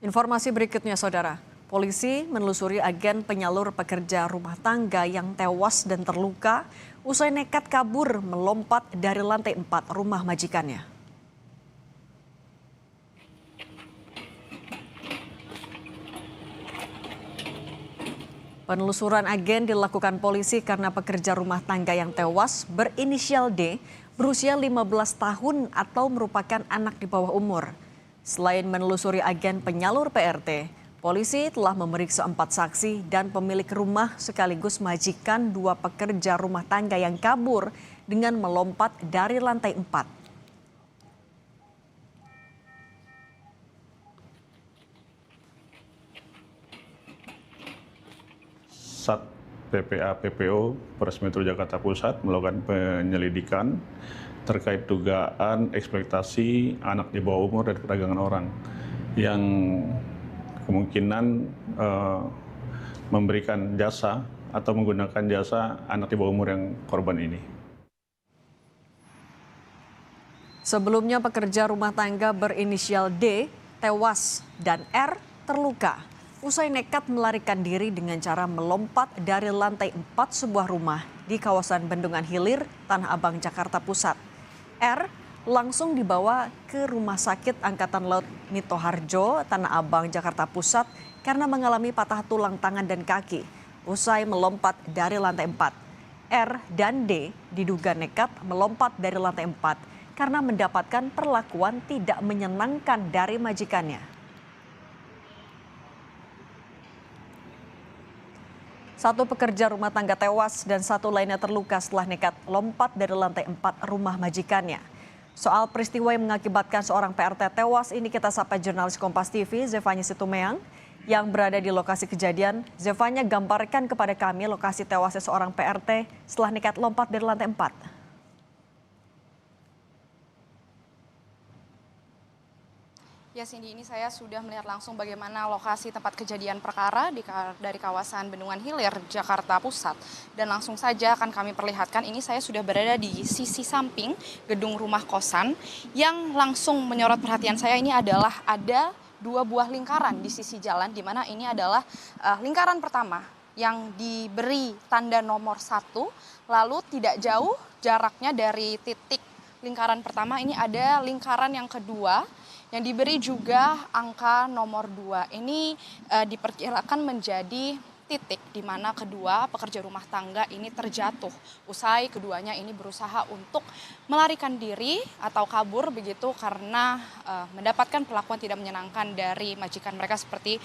Informasi berikutnya, Saudara. Polisi menelusuri agen penyalur pekerja rumah tangga yang tewas dan terluka usai nekat kabur melompat dari lantai 4 rumah majikannya. Penelusuran agen dilakukan polisi karena pekerja rumah tangga yang tewas berinisial D berusia 15 tahun atau merupakan anak di bawah umur. Selain menelusuri agen penyalur PRT, polisi telah memeriksa 4 saksi dan pemilik rumah sekaligus majikan 2 pekerja rumah tangga yang kabur dengan melompat dari lantai 4. Sat PPA PPO Polres Metro Jakarta Pusat melakukan penyelidikan terkait dugaan eksploitasi anak di bawah umur dan perdagangan orang yang kemungkinan memberikan jasa atau menggunakan jasa anak di bawah umur yang korban ini. Sebelumnya pekerja rumah tangga berinisial D tewas dan R terluka usai nekat melarikan diri dengan cara melompat dari lantai 4 sebuah rumah di kawasan Bendungan Hilir, Tanah Abang, Jakarta Pusat. R langsung dibawa ke Rumah Sakit Angkatan Laut Minto Harjo, Tanah Abang, Jakarta Pusat karena mengalami patah tulang tangan dan kaki usai melompat dari lantai 4. R dan D diduga nekat melompat dari lantai 4 karena mendapatkan perlakuan tidak menyenangkan dari majikannya. Satu pekerja rumah tangga tewas dan satu lainnya terluka setelah nekat lompat dari lantai 4 rumah majikannya. Soal peristiwa yang mengakibatkan seorang PRT tewas ini kita sapa jurnalis Kompas TV Zefanya Situmeang yang berada di lokasi kejadian. Zefanya, gambarkan kepada kami lokasi tewasnya seorang PRT setelah nekat lompat dari lantai 4. Ya Cindy, ini saya sudah melihat langsung bagaimana lokasi tempat kejadian perkara dari kawasan Bendungan Hilir, Jakarta Pusat. Dan langsung saja akan kami perlihatkan, ini saya sudah berada di sisi samping gedung rumah kosan. Yang langsung menyorot perhatian saya ini adalah ada 2 buah lingkaran di sisi jalan, di mana ini adalah lingkaran pertama yang diberi tanda nomor 1, lalu tidak jauh jaraknya dari titik lingkaran pertama ini ada lingkaran yang kedua, yang diberi juga angka nomor 2. Ini diperkirakan menjadi titik di mana kedua pekerja rumah tangga ini terjatuh. Usai keduanya ini berusaha untuk melarikan diri atau kabur begitu karena mendapatkan perlakuan tidak menyenangkan dari majikan mereka seperti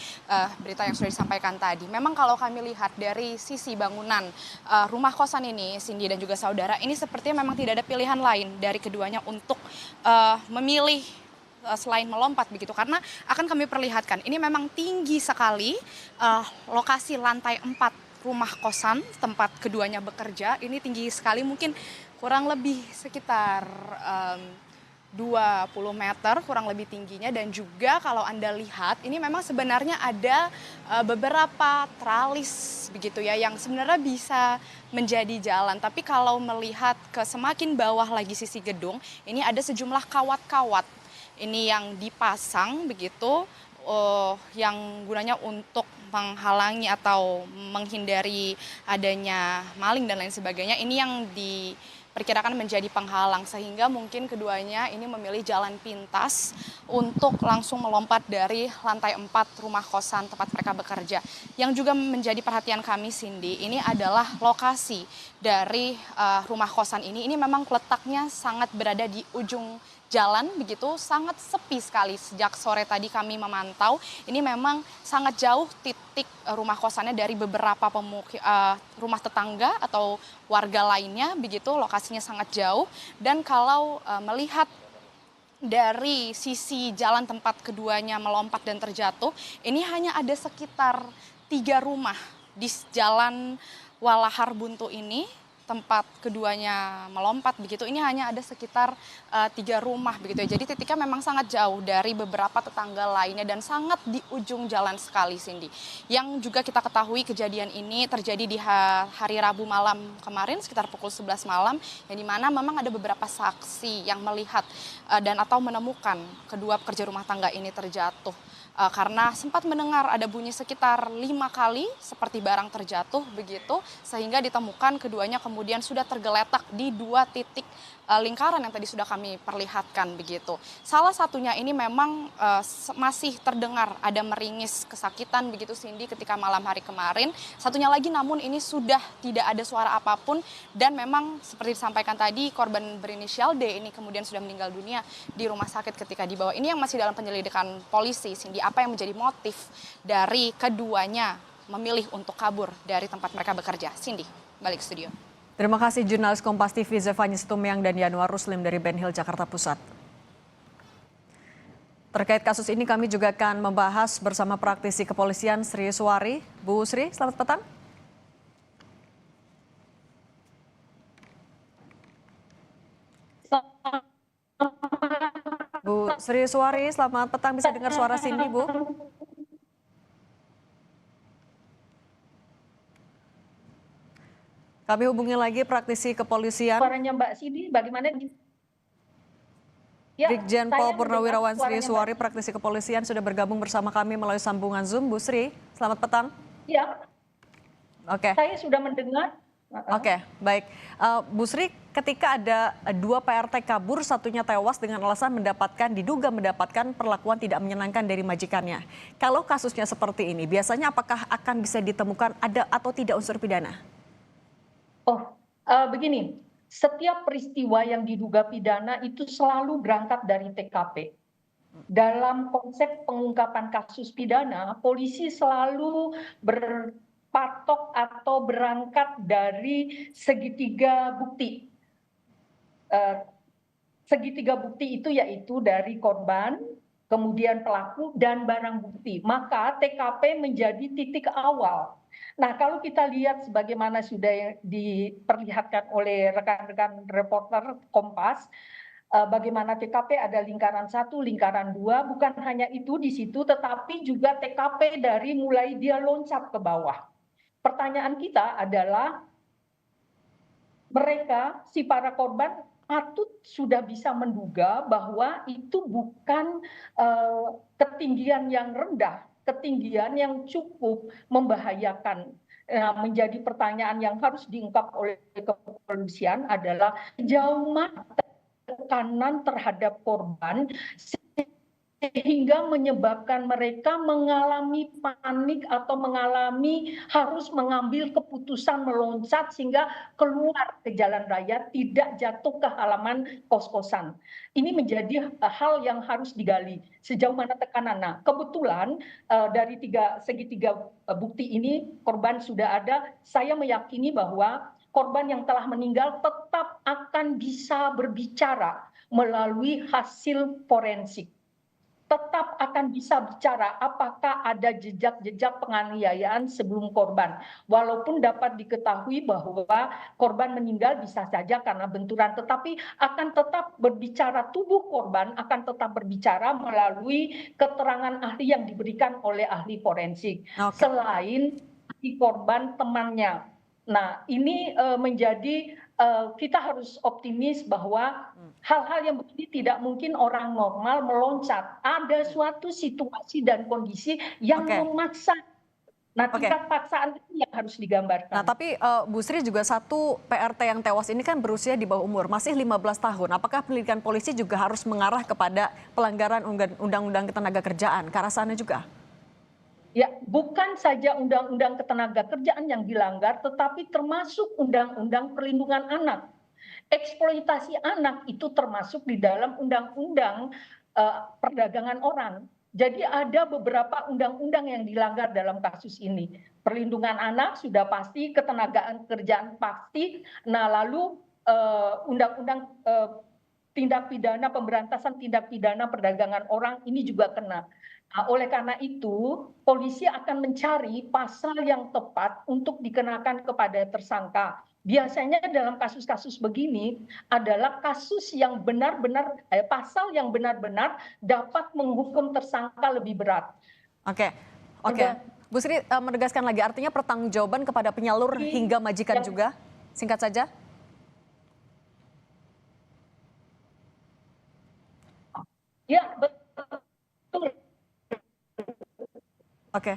berita yang sudah disampaikan tadi. Memang kalau kami lihat dari sisi bangunan rumah kosan ini, Cindy dan juga saudara, ini sepertinya memang tidak ada pilihan lain dari keduanya untuk memilih selain melompat begitu, karena akan kami perlihatkan ini memang tinggi sekali lokasi lantai 4 rumah kosan tempat keduanya bekerja ini tinggi sekali, mungkin kurang lebih sekitar 20 meter kurang lebih tingginya. Dan juga kalau Anda lihat ini memang sebenarnya ada beberapa tralis begitu ya yang sebenarnya bisa menjadi jalan, tapi kalau melihat ke semakin bawah lagi sisi gedung ini ada sejumlah kawat-kawat ini yang dipasang begitu yang gunanya untuk menghalangi atau menghindari adanya maling dan lain sebagainya. Ini yang diperkirakan menjadi penghalang sehingga mungkin keduanya ini memilih jalan pintas untuk langsung melompat dari lantai 4 rumah kosan tempat mereka bekerja. Yang juga menjadi perhatian kami, Cindy, ini adalah lokasi dari rumah kosan ini memang letaknya sangat berada di ujung jalan begitu, sangat sepi sekali. Sejak sore tadi kami memantau, ini memang sangat jauh titik rumah kosannya dari beberapa rumah tetangga atau warga lainnya begitu, lokasinya sangat jauh. Dan kalau melihat dari sisi jalan tempat keduanya melompat dan terjatuh, ini hanya ada sekitar 3 rumah di jalan Walahar Buntu ini, tempat keduanya melompat begitu, ini hanya ada sekitar 3 rumah begitu ya. Jadi titiknya memang sangat jauh dari beberapa tetangga lainnya dan sangat di ujung jalan sekali, Cindy. Yang juga kita ketahui kejadian ini terjadi di hari Rabu malam kemarin sekitar pukul 11 malam, yang dimana memang ada beberapa saksi yang melihat dan atau menemukan kedua pekerja rumah tangga ini terjatuh karena sempat mendengar ada bunyi sekitar 5 kali seperti barang terjatuh begitu, sehingga ditemukan keduanya kemudian sudah tergeletak di 2 titik lingkaran yang tadi sudah kami perlihatkan begitu. Salah satunya ini memang masih terdengar ada meringis kesakitan begitu Cindy ketika malam hari kemarin. Satunya lagi namun ini sudah tidak ada suara apapun dan memang seperti disampaikan tadi korban berinisial D ini kemudian sudah meninggal dunia di rumah sakit ketika dibawa. Ini yang masih dalam penyelidikan polisi Cindy, apa yang menjadi motif dari keduanya memilih untuk kabur dari tempat mereka bekerja. Cindy, balik ke studio. Terima kasih jurnalis Kompas TV Zevanya Situmyang dan Yanuar Ruslim dari Ben Hill, Jakarta Pusat. Terkait kasus ini kami juga akan membahas bersama praktisi kepolisian Sri Suwari. Bu Sri, selamat petang. Bu Sri Suwari, selamat petang. Bisa dengar suara Cindy, Bu? Kami hubungi lagi praktisi kepolisian. Suaranya Mbak Cindy bagaimana? Ya, Brigjen Pol Purnawirawan Sri Suwari, praktisi kepolisian sudah bergabung bersama kami melalui sambungan Zoom. Bu Sri, selamat petang. Ya, Oke. saya sudah mendengar. Oke, baik. Bu Sri, ketika ada 2 PRT kabur, satunya tewas dengan alasan diduga mendapatkan perlakuan tidak menyenangkan dari majikannya. Kalau kasusnya seperti ini, biasanya apakah akan bisa ditemukan ada atau tidak unsur pidana? Begini, setiap peristiwa yang diduga pidana itu selalu berangkat dari TKP. Dalam konsep pengungkapan kasus pidana, polisi selalu berpatok atau berangkat dari segitiga bukti. Segitiga bukti itu yaitu dari korban, kemudian pelaku, dan barang bukti. Maka TKP menjadi titik awal. Nah, kalau kita lihat sebagaimana sudah diperlihatkan oleh rekan-rekan reporter Kompas, bagaimana TKP ada lingkaran 1, lingkaran 2, bukan hanya itu di situ, tetapi juga TKP dari mulai dia loncat ke bawah. Pertanyaan kita adalah mereka, si para korban, patut sudah bisa menduga bahwa itu bukan ketinggian yang rendah, ketinggian yang cukup membahayakan. Menjadi pertanyaan yang harus diungkap oleh kepolisian adalah sejauh mana tekanan terhadap korban sehingga menyebabkan mereka mengalami panik atau mengalami harus mengambil keputusan meloncat sehingga keluar ke jalan raya, tidak jatuh ke halaman kos-kosan. Ini menjadi hal yang harus digali sejauh mana tekanan. Nah, kebetulan dari segitiga bukti ini korban sudah ada. Saya meyakini bahwa korban yang telah meninggal tetap akan bisa berbicara melalui hasil forensik. Tetap akan bisa bicara apakah ada jejak-jejak penganiayaan sebelum korban. Walaupun dapat diketahui bahwa korban meninggal bisa saja karena benturan, tetapi akan tetap berbicara, tubuh korban akan tetap berbicara melalui keterangan ahli yang diberikan oleh ahli forensik. Selain ahli korban temannya. Nah, ini menjadi kita harus optimis bahwa hal-hal yang begini tidak mungkin orang normal meloncat. Ada suatu situasi dan kondisi yang memaksa. Nah, tingkat paksaan itu yang harus digambarkan. Nah, tapi Bu Sri juga satu PRT yang tewas ini kan berusia di bawah umur, masih 15 tahun. Apakah penyelidikan polisi juga harus mengarah kepada pelanggaran undang-undang ketenagakerjaan ke arah sana juga? Ya, bukan saja undang-undang ketenagakerjaan yang dilanggar, tetapi termasuk undang-undang perlindungan anak. Eksploitasi anak itu termasuk di dalam undang-undang perdagangan orang. Jadi ada beberapa undang-undang yang dilanggar dalam kasus ini. Perlindungan anak sudah pasti, ketenagaan kerjaan pasti. Nah, lalu undang-undang tindak pidana, pemberantasan tindak pidana perdagangan orang ini juga kena. Nah, oleh karena itu, polisi akan mencari pasal yang tepat untuk dikenakan kepada tersangka. Biasanya dalam kasus-kasus begini adalah kasus yang benar-benar, pasal yang benar-benar dapat menghukum tersangka lebih berat. Oke. Bu Sri menegaskan lagi, artinya pertanggungjawaban kepada penyalur hingga majikan juga? Singkat saja. Ya, betul. Oke.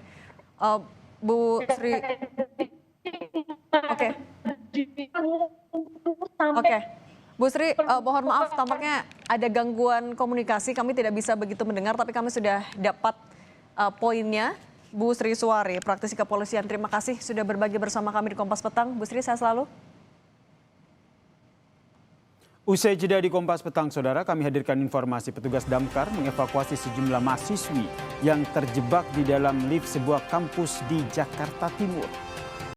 Bu Sri. Oke. Oke. Bu Sri, mohon maaf tampaknya ada gangguan komunikasi. Kami tidak bisa begitu mendengar, tapi kami sudah dapat poinnya. Bu Sri Suwari, praktisi kepolisian, terima kasih sudah berbagi bersama kami di Kompas Petang. Bu Sri, sehat selalu. Usai jeda di Kompas Petang, saudara, kami hadirkan informasi petugas damkar mengevakuasi sejumlah mahasiswi yang terjebak di dalam lift sebuah kampus di Jakarta Timur.